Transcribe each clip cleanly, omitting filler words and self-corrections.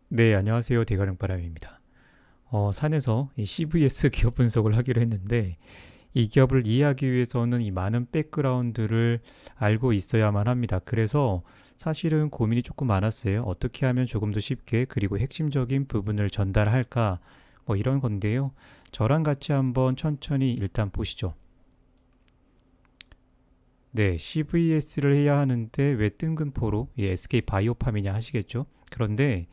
네, 안녕하세요. 대가령바람입니다. 산에서 이 CVS 기업 분석을 하기로 했는데, 이 기업을 이해하기 위해서는 이 많은 백그라운드를 알고 있어야만 합니다. 그래서 사실은 고민이 조금 많았어요. 어떻게 하면 조금 더 쉽게 그리고 핵심적인 부분을 전달할까? 뭐 이런 건데요. 저랑 같이 한번 천천히 일단 보시죠. 네, CVS를 해야 하는데 왜 뜬금포로 이 SK 바이오팜이냐 하시겠죠? 그런데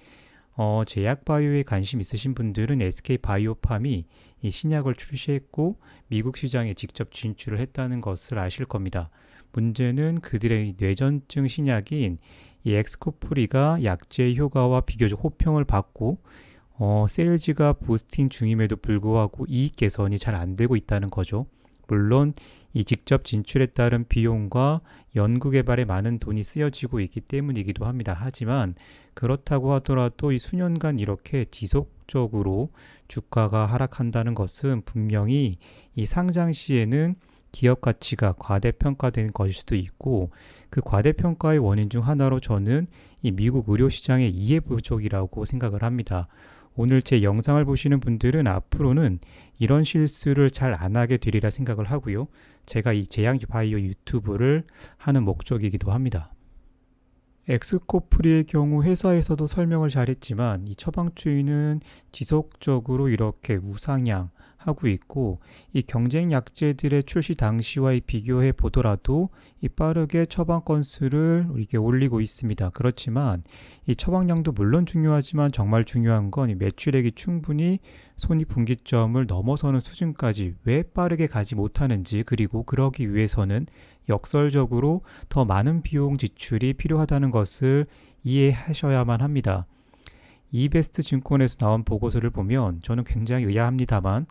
제약 바이오에 관심 있으신 분들은 SK 바이오팜이 이 신약을 출시했고 미국 시장에 직접 진출을 했다는 것을 아실 겁니다. 문제는 그들의 뇌전증 신약인 이 엑스코프리가 약제 효과와 비교적 호평을 받고 세일즈가 부스팅 중임에도 불구하고 이익 개선이 잘 안 되고 있다는 거죠. 물론 이 직접 진출에 따른 비용과 연구개발에 많은 돈이 쓰여지고 있기 때문이기도 합니다. 하지만 그렇다고 하더라도 이 수년간 이렇게 지속적으로 주가가 하락한다는 것은 분명히 이 상장 시에는 기업 가치가 과대평가된 것일 수도 있고, 그 과대평가의 원인 중 하나로 저는 이 미국 의료 시장의 이해 부족이라고 생각을 합니다. 오늘 제 영상을 보시는 분들은 앞으로는 이런 실수를 잘 안 하게 되리라 생각을 하고요. 제가 이 제약바이오 유튜브를 하는 목적이기도 합니다. 엑스코프리의 경우 회사에서도 설명을 잘했지만 이 처방주의는 지속적으로 이렇게 우상향 하고 있고, 이 경쟁 약제들의 출시 당시와 비교해 보더라도 이 빠르게 처방 건수를 이렇게 올리고 있습니다. 그렇지만 이 처방량도 물론 중요하지만 정말 중요한 건 이 매출액이 충분히 손익분기점을 넘어서는 수준까지 왜 빠르게 가지 못하는지, 그리고 그러기 위해서는 역설적으로 더 많은 비용 지출이 필요하다는 것을 이해하셔야만 합니다. 이베스트 증권에서 나온 보고서를 보면 저는 굉장히 의아합니다만,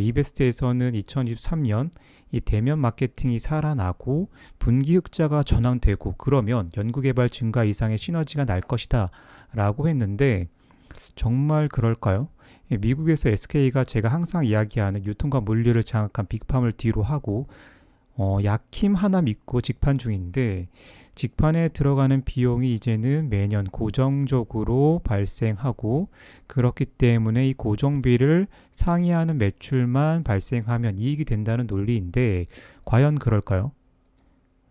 이베스트에서는 2023년 이 대면 마케팅이 살아나고 분기 흑자가 전환되고 그러면 연구개발 증가 이상의 시너지가 날 것이다 라고 했는데, 정말 그럴까요? 미국에서 SK가 제가 항상 이야기하는 유통과 물류를 장악한 빅팜을 뒤로 하고 약힘 하나 믿고 직판 중인데, 직판에 들어가는 비용이 이제는 매년 고정적으로 발생하고, 그렇기 때문에 이 고정비를 상회하는 매출만 발생하면 이익이 된다는 논리인데, 과연 그럴까요?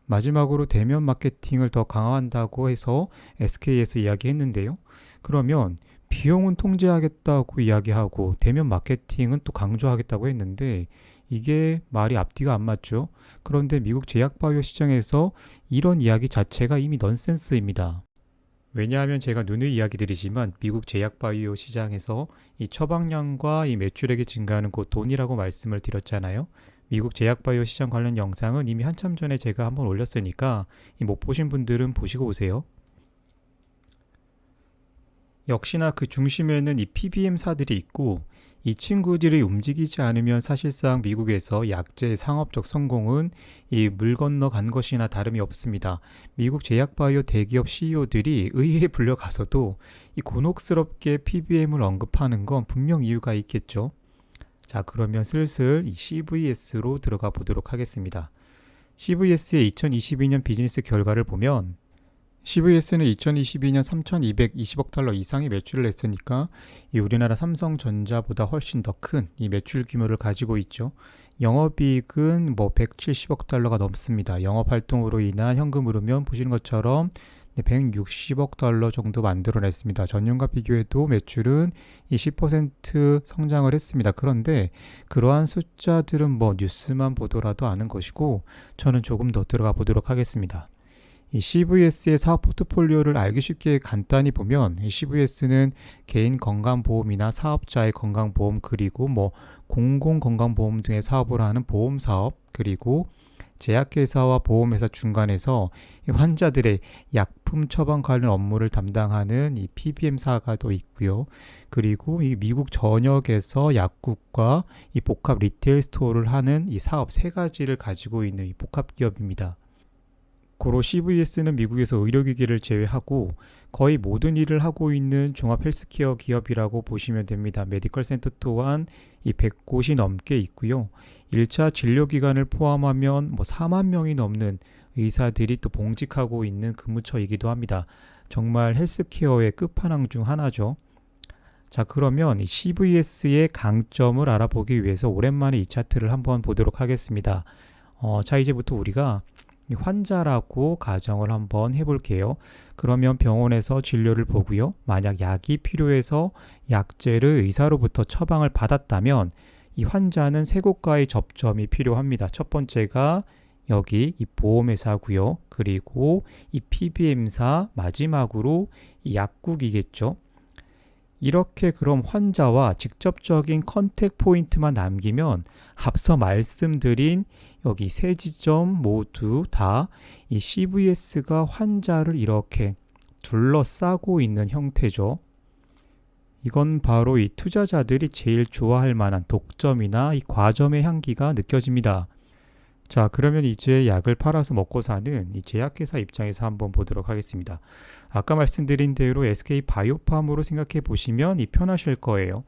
마지막으로 대면 마케팅을 더 강화한다고 해서 SK에서 이야기했는데요. 그러면 비용은 통제하겠다고 이야기하고 대면 마케팅은 또 강조하겠다고 했는데, 이게 말이 앞뒤가 안 맞죠. 그런데 미국 제약바이오 시장에서 이런 이야기 자체가 이미 넌센스입니다. 왜냐하면 제가 누누이 이야기 드리지만 미국 제약바이오 시장에서 이 처방량과 이 매출액이 증가하는 곧 돈이라고 말씀을 드렸잖아요. 미국 제약바이오 시장 관련 영상은 이미 한참 전에 제가 한번 올렸으니까 못 보신 분들은 보시고 오세요. 역시나 그 중심에는 이 PBM사들이 있고, 이 친구들이 움직이지 않으면 사실상 미국에서 약제의 상업적 성공은 이 물 건너 간 것이나 다름이 없습니다. 미국 제약바이오 대기업 CEO들이 의회에 불려가서도 이 곤혹스럽게 PBM을 언급하는 건 분명 이유가 있겠죠. 자, 그러면 슬슬 이 CVS로 들어가 보도록 하겠습니다. CVS의 2022년 비즈니스 결과를 보면, CVS는 2022년 3,220억 달러 이상의 매출을 냈으니까 이 우리나라 삼성전자보다 훨씬 더 큰 이 매출 규모를 가지고 있죠. 영업이익은 170억 달러가 넘습니다. 영업 활동으로 인한 현금 흐르면 보시는 것처럼 160억 달러 정도 만들어냈습니다. 전년과 비교해도 매출은 10% 성장을 했습니다. 그런데 그러한 숫자들은 뉴스만 보더라도 아는 것이고, 저는 조금 더 들어가 보도록 하겠습니다. 이 CVS의 사업 포트폴리오를 알기 쉽게 간단히 보면, 이 CVS는 개인 건강보험이나 사업자의 건강보험, 그리고 공공건강보험 등의 사업을 하는 보험사업, 그리고 제약회사와 보험회사 중간에서 이 환자들의 약품 처방 관련 업무를 담당하는 이 PBM사가 또 있고요. 그리고 이 미국 전역에서 약국과 이 복합 리테일 스토어를 하는 이 사업 세 가지를 가지고 있는 이 복합기업입니다. 고로 CVS는 미국에서 의료기기를 제외하고 거의 모든 일을 하고 있는 종합 헬스케어 기업이라고 보시면 됩니다. 메디컬 센터 또한 이 100곳이 넘게 있고요. 1차 진료기관을 포함하면 4만 명이 넘는 의사들이 또 봉직하고 있는 근무처이기도 합니다. 정말 헬스케어의 끝판왕 중 하나죠. 자, 그러면 이 CVS의 강점을 알아보기 위해서 오랜만에 이 차트를 한번 보도록 하겠습니다. 자, 이제부터 우리가 이 환자라고 가정을 한번 해볼게요. 그러면 병원에서 진료를 보고요. 만약 약이 필요해서 약제를 의사로부터 처방을 받았다면 이 환자는 세 곳과의 접점이 필요합니다. 첫 번째가 여기 이 보험회사고요. 그리고 이 PBM사, 마지막으로 이 약국이겠죠. 이렇게 그럼 환자와 직접적인 컨택 포인트만 남기면 앞서 말씀드린 여기 세 지점 모두 다 이 CVS가 환자를 이렇게 둘러싸고 있는 형태죠. 이건 바로 이 투자자들이 제일 좋아할 만한 독점이나 이 과점의 향기가 느껴집니다. 자, 그러면 이제 약을 팔아서 먹고 사는 이 제약회사 입장에서 한번 보도록 하겠습니다. 아까 말씀드린 대로 SK바이오팜으로 생각해 보시면 이 편하실 거예요.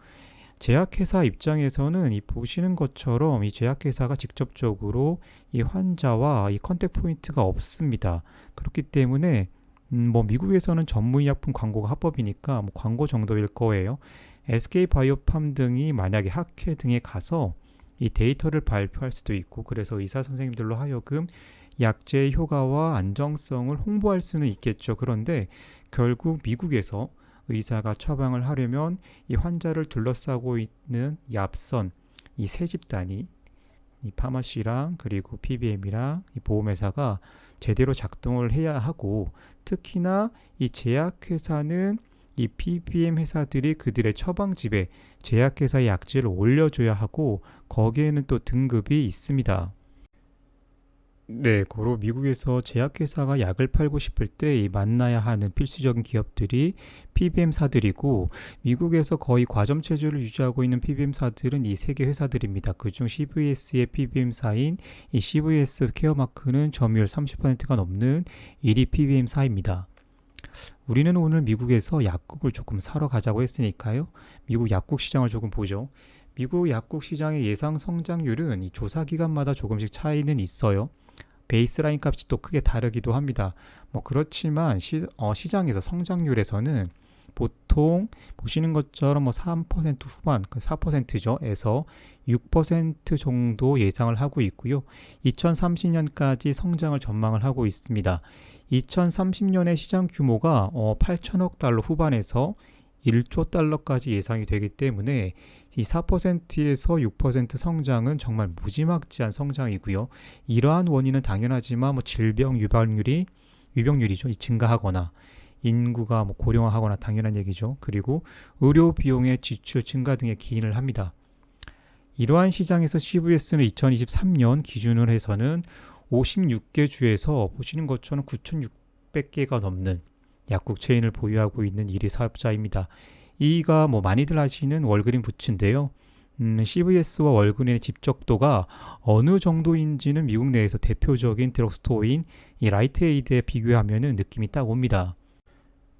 제약회사 입장에서는 이 보시는 것처럼 이 제약회사가 직접적으로 이 환자와 이 컨택 포인트가 없습니다. 그렇기 때문에 뭐 미국에서는 전문의약품 광고가 합법이니까 뭐 광고 정도일 거예요. SK바이오팜 등이 만약에 학회 등에 가서 이 데이터를 발표할 수도 있고, 그래서 의사 선생님들로 하여금 약제의 효과와 안정성을 홍보할 수는 있겠죠. 그런데 결국 미국에서 의사가 처방을 하려면 이 환자를 둘러싸고 있는 이 앞선 이 세 집단이 이 파마시랑 그리고 PBM이랑 이 보험회사가 제대로 작동을 해야 하고, 특히나 이 제약회사는 이 PBM 회사들이 그들의 처방집에 제약회사의 약제를 올려줘야 하고, 거기에는 또 등급이 있습니다. 네, 고로 미국에서 제약회사가 약을 팔고 싶을 때 이 만나야 하는 필수적인 기업들이 PBM사들이고, 미국에서 거의 과점 체제를 유지하고 있는 PBM사들은 이 세 개 회사들입니다. 그중 CVS의 PBM사인 이 CVS 케어마크는 점유율 30%가 넘는 1위 PBM사입니다. 우리는 오늘 미국에서 약국을 조금 사러 가자고 했으니까요. 미국 약국 시장을 조금 보죠. 미국 약국 시장의 예상 성장률은 이 조사 기간마다 조금씩 차이는 있어요. 베이스라인 값이 또 크게 다르기도 합니다. 뭐 그렇지만 시장에서 성장률에서는 보통 보시는 것처럼 뭐 3% 후반, 4%죠. 에서 6% 정도 예상을 하고 있고요. 2030년까지 성장을 전망을 하고 있습니다. 2030년의 시장 규모가 8천억 달러 후반에서 1조 달러까지 예상이 되기 때문에 이 4%에서 6% 성장은 정말 무지막지한 성장이고요. 이러한 원인은 당연하지만 뭐 질병 유병률이죠. 증가하거나 인구가 뭐 고령화하거나 당연한 얘기죠. 그리고 의료 비용의 지출 증가 등에 기인을 합니다. 이러한 시장에서 CVS는 2023년 기준으로 해서는 56개 주에서 보시는 것처럼 9,600개가 넘는 약국 체인을 보유하고 있는 1위 사업자입니다. 이가 뭐 많이들 아시는 월그린 부츠인데요. CVS와 월그린의 집적도가 어느 정도인지는 미국 내에서 대표적인 드럭스토어인 이 라이트에이드에 비교하면 느낌이 딱 옵니다.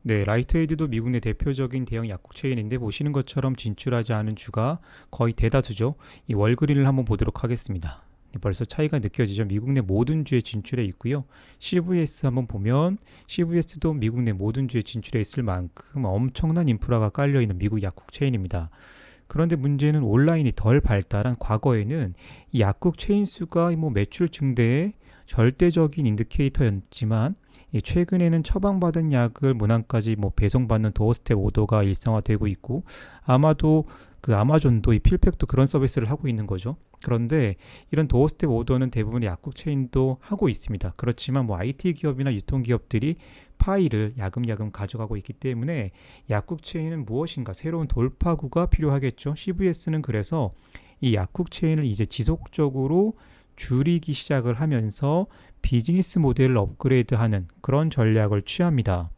네, 라이트에이드도 미국 내 대표적인 대형 약국 체인인데, 보시는 것처럼 진출하지 않은 주가 거의 대다수죠. 이 월그린을 한번 보도록 하겠습니다. 벌써 차이가 느껴지죠. 미국 내 모든 주에 진출해 있고요. CVS 한번 보면 CVS도 미국 내 모든 주에 진출해 있을 만큼 엄청난 인프라가 깔려있는 미국 약국 체인입니다. 그런데 문제는 온라인이 덜 발달한 과거에는 이 약국 체인 수가 뭐 매출 증대의 절대적인 인디케이터였지만, 최근에는 처방받은 약을 문항까지 뭐 배송받는 도어스텝 오더가 일상화되고 있고, 아마도 그 아마존도 이 필팩도 그런 서비스를 하고 있는 거죠. 그런데 이런 도어스텝 오더는 대부분의 약국 체인도 하고 있습니다. 그렇지만 뭐 IT 기업이나 유통기업들이 파일을 야금야금 가져가고 있기 때문에 약국 체인은 무엇인가 새로운 돌파구가 필요하겠죠. CVS는 그래서 이 약국 체인을 이제 지속적으로 줄이기 시작을 하면서 비즈니스 모델을 업그레이드하는 그런 전략을 취합니다.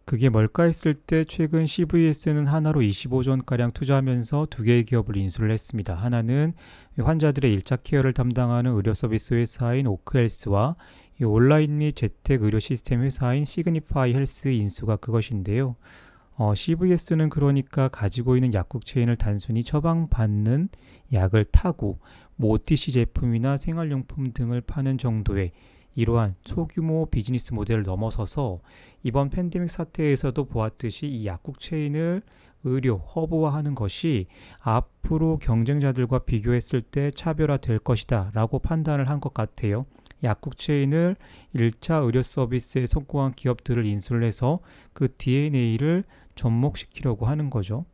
그게 뭘까 했을 때 최근 CVS는 하나로 25조 원가량 투자하면서 두 개의 기업을 인수를 했습니다. 하나는 환자들의 일자 케어를 담당하는 의료 서비스 회사인 오크헬스와 이 온라인 및 재택 의료 시스템 회사인 시그니파이 헬스 인수가 그것인데요. CVS는 그러니까 가지고 있는 약국 체인을 단순히 처방받는 약을 타고 뭐 OTC 제품이나 생활용품 등을 파는 정도의 이러한 소규모 비즈니스 모델을 넘어서서 이번 팬데믹 사태에서도 보았듯이 이 약국 체인을 의료, 허브화하는 것이 앞으로 경쟁자들과 비교했을 때 차별화될 것이다 라고 판단을 한 것 같아요. 약국 체인을 1차 의료 서비스에 성공한 기업들을 인수를 해서 그 DNA를 접목시키려고 하는 거죠.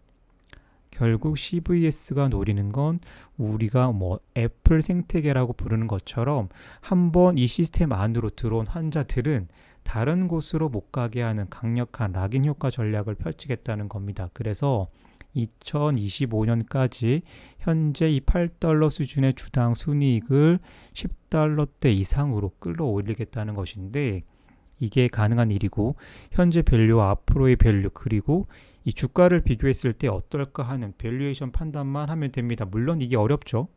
결국 CVS가 노리는 건 우리가 애플 생태계라고 부르는 것처럼 한번 이 시스템 안으로 들어온 환자들은 다른 곳으로 못 가게 하는 강력한 락인 효과 전략을 펼치겠다는 겁니다. 그래서 2025년까지 현재 이 $8 수준의 주당 순이익을 $10대 이상으로 끌어올리겠다는 것인데, 이게 가능한 일이고 현재 밸류와 앞으로의 밸류 그리고 이 주가를 비교했을 때 어떨까 하는 밸류에이션 판단만 하면 됩니다. 물론 이게 어렵죠.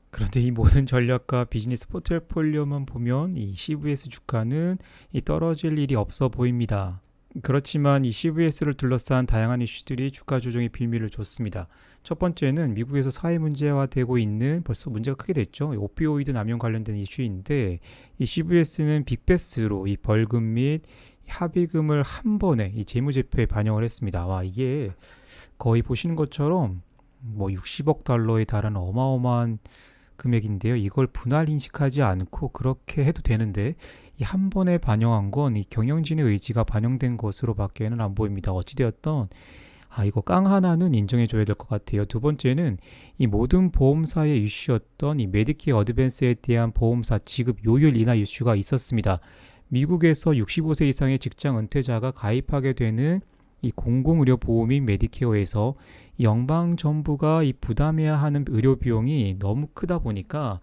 그런데 이 모든 전략과 비즈니스 포트폴리오만 보면 이 CVS 주가는 이 떨어질 일이 없어 보입니다. 그렇지만 이 CVS를 둘러싼 다양한 이슈들이 주가 조정의 빌미를 줬습니다. 첫 번째는 미국에서 사회 문제화되고 있는, 벌써 문제가 크게 됐죠, 오피오이드 남용 관련된 이슈인데, 이 CVS는 빅베스로 이 벌금 및 합의금을 한 번에 이 재무제표에 반영을 했습니다. 와, 이게 거의 보시는 것처럼 $60억 달러에 달하는 어마어마한 금액인데요. 이걸 분할 인식하지 않고 그렇게 해도 되는데 이 한 번에 반영한 건 이 경영진의 의지가 반영된 것으로밖에는 안 보입니다. 어찌되었던 이거 깡 하나는 인정해줘야 될 것 같아요. 두 번째는 이 모든 보험사의 이슈였던 이 메디케어 어드밴스에 대한 보험사 지급 요율 인하 이슈가 있었습니다. 미국에서 65세 이상의 직장 은퇴자가 가입하게 되는 이 공공의료보험인 메디케어에서 연방정부가 이 부담해야 하는 의료 비용이 너무 크다 보니까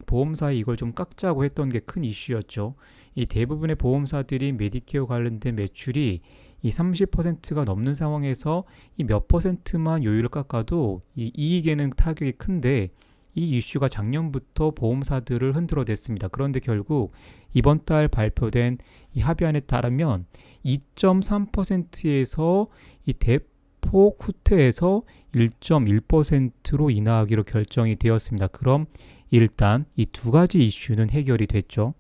보험사에 이걸 좀 깎자고 했던 게 큰 이슈였죠. 이 대부분의 보험사들이 메디케어 관련된 매출이 이 30%가 넘는 상황에서 이 몇 퍼센트만 요율을 깎아도 이 이익에는 타격이 큰데, 이 이슈가 작년부터 보험사들을 흔들어댔습니다. 그런데 결국 이번 달 발표된 이 합의안에 따르면 2.3%에서 이 대폭 후퇴해서 1.1%로 인하하기로 결정이 되었습니다. 그럼 일단 이 두 가지 이슈는 해결이 됐죠.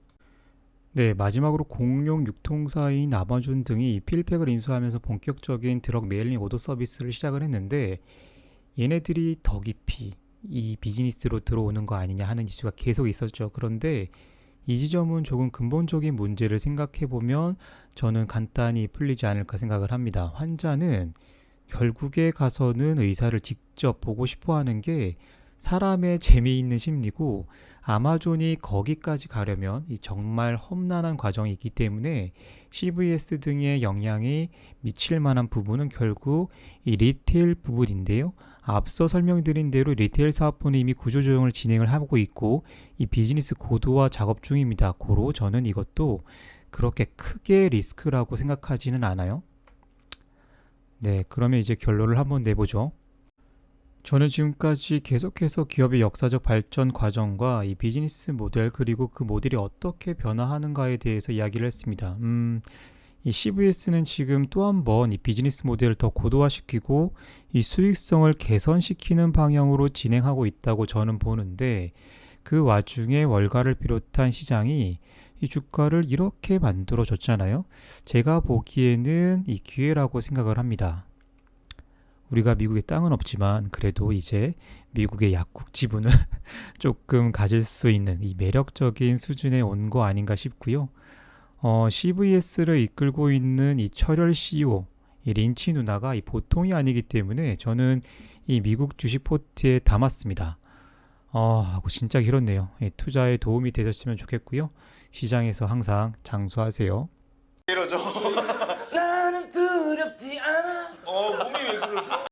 네, 마지막으로 공룡 유통사인 아마존 등이 필팩을 인수하면서 본격적인 드럭 메일링 오더 서비스를 시작을 했는데, 얘네들이 더 깊이 이 비즈니스로 들어오는 거 아니냐 하는 이슈가 계속 있었죠. 그런데 이 지점은 조금 근본적인 문제를 생각해보면 저는 간단히 풀리지 않을까 생각을 합니다. 환자는 결국에 가서는 의사를 직접 보고 싶어 하는 게 사람의 재미있는 심리고, 아마존이 거기까지 가려면 이 정말 험난한 과정이 있기 때문에 CVS 등의 영향이 미칠 만한 부분은 결국 이 리테일 부분인데요. 앞서 설명드린 대로 리테일 사업부는 이미 구조조정을 진행을 하고 있고 이 비즈니스 고도화 작업 중입니다. 고로 저는 이것도 그렇게 크게 리스크라고 생각하지는 않아요. 네, 그러면 이제 결론을 한번 내보죠. 저는 지금까지 계속해서 기업의 역사적 발전 과정과 이 비즈니스 모델 그리고 그 모델이 어떻게 변화하는가에 대해서 이야기를 했습니다. 이 CVS는 지금 또 한 번 이 비즈니스 모델을 더 고도화시키고 이 수익성을 개선시키는 방향으로 진행하고 있다고 저는 보는데, 그 와중에 월가를 비롯한 시장이 이 주가를 이렇게 만들어줬잖아요. 제가 보기에는 이 기회라고 생각을 합니다. 우리가 미국에 땅은 없지만 그래도 이제 미국의 약국 지분을 조금 가질 수 있는 이 매력적인 수준에 온 거 아닌가 싶고요. CVS를 이끌고 있는 이 철혈 CEO 이 린치 누나가 이 보통이 아니기 때문에 저는 이 미국 주식 포트에 담았습니다. 하고 진짜 길었네요. 투자에 도움이 되셨으면 좋겠고요. 시장에서 항상 장수하세요. 이러죠. 나는 두렵지 않아. 몸이 왜 그러죠?